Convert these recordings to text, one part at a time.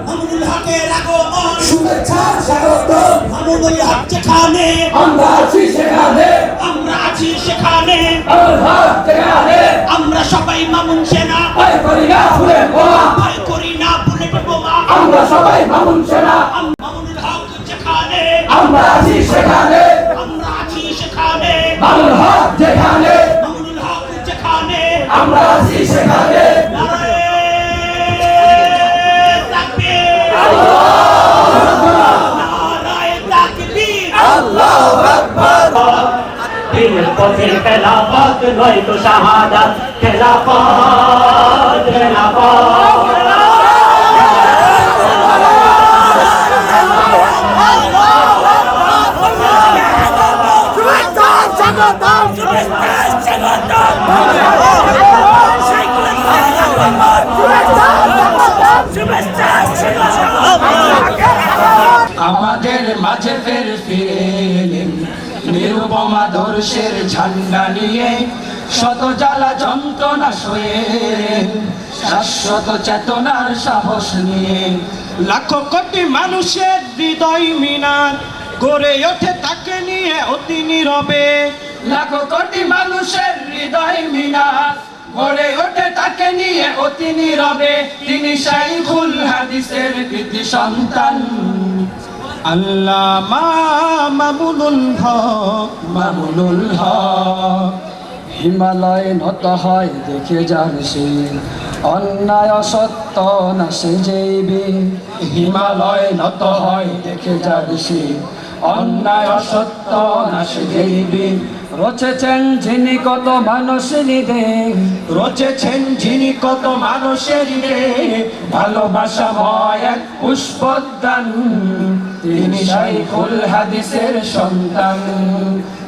মামুনুল হকের আগমন, শুভেচ্ছা স্বাগত। মামুনুল হক যেখানে, আমরা আছি সেখানে, আমরা আছি সেখানে, মামুনুল হক যেখানে, আমরা সবাই মামুন সেনা, ভয় করি না ফুলের বোমা, ভয় করি না বুলেট বোমা। আমরা সবাই মামুন সেনা, মামুনুল হক যেখানে, আমরা আছি সেখানে, আমরা আছি সেখানে, মামুনুল হক যেখানে, মামুনুল হক যেখানে, আমরা আছি সেখানে। নারায়ে তাকবীর, নারায়ে তাকবীর, আল্লাহু আকবার। দিনের পথে খেলাফত নয়তো শাহাদাত, খেলাফত খেলাফত। আমাদের মাঝে ফের ফিরে এলেন নিরুপম আদর্শের ঝান্ডা নিয়ে, শত জ্বালা যন্ত্রণা সয়ে শাশ্বত চেতনার সাহস নিয়ে। লাখো কোটি মানুষের হৃদয় মিনার গড়ে ওঠে তাকে নিয়ে অতি নীরবে। লাখো কোটি মানুষের হৃদয় মিনার গড়ে ওঠে তাকে নিয়ে অতি নীরবে। তিনি শাইখুল হাদিসের কৃতি সন্তান, আল্লামা মামুনুল হক। মামুনুল হক। হিমালয় নত হয় দেখে যান সে, অন্যায় অসত্য নাশে যেই বীর। হিমালয় নত হয় দেখে যান সে, অন্যায় অসত্য নাশে যেই বীর। রচেছেন যিনি কত মানুষের দেহ, রচেছেন যিনি কত মানুষের রে, ভালোবাসাময় এক পুষ্পোদ্যান। তিনি শাইখুল হাদিসের সন্তান,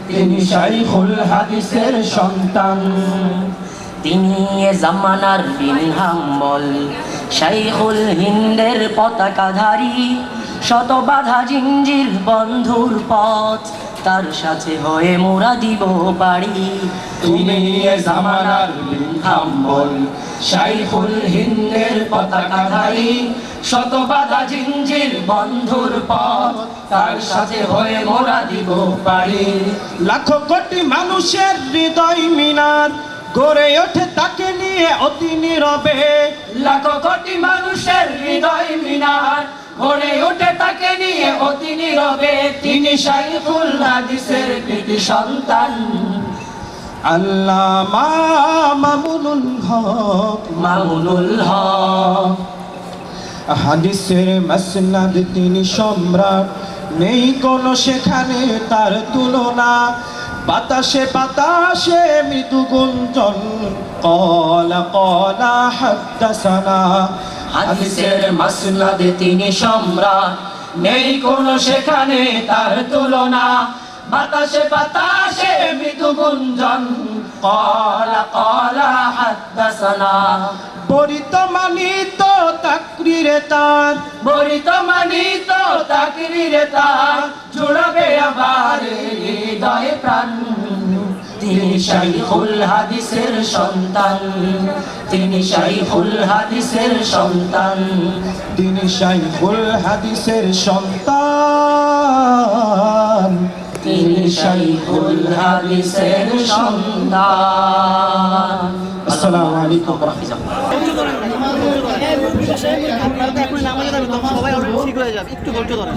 তিনি শাইখুল হাদিসের সন্তান। তিনি এ জামানার বিন হাম্বল, শাইখুল হিন্দের পতাকাধারী। শত বাধা জিঞ্জির বন্ধুর পথ, তার সাথে হয়ে মোরা দিব পারি। তুমি এ জামানার বিন হাম্বল, শাইখুল হিন্দের পতাকাধারী। শত বাধা জিঞ্জির বন্ধুর পথ, তার সাথে হয়ে মোরা দিব পারি। লাখো কোটি মানুষের হৃদয় মিনার গড়ে ওঠে তাকে নিয়ে অতি নীরবে। লাখো কোটি মানুষের হৃদয় মিনার গড়ে ওঠে তাকে নিয়ে অতি নীরবে। তিনি শাইখুল হাদিসের কৃতি সন্তান, আল্লামা মামুনুল হক। মামুনুল হক। হাদিসের মাসনাদ তিনি সম্রাট, নেই কোনো সেখানে তার তুলনা। বাতাসে বাতাসে মৃদু গুঞ্জন, কলা কলা হাদ্দাসানা। হাদিসের মাসনাদে তিনি সম্রাট, নেই কোনো সেখানে তার তুলনা। বাতাসে বাতাসে মৃদু গুঞ্জন, কলা কলা হাদ্দাসানা। বরিত মানিত তাকরিরে তার, বরিত মানিত তাকরিরে তার, জুড়াবে আবার হৃদয় প্রাণ। তিনি শাইখুল হাদিসের সন্তান, তিনি শাইখুল হাদিসের সন্তান। তিনি শাইখুল হাদিসের সন্তান, তিনি শাইখুল হাদিসের সন্তান। আসসালামু আলাইকুম ওয়া আপনারা তো এখন নামাজে যাবেন, তখন সবাই ঠিক হয়ে যাবে, একটু ধৈর্য ধরেন।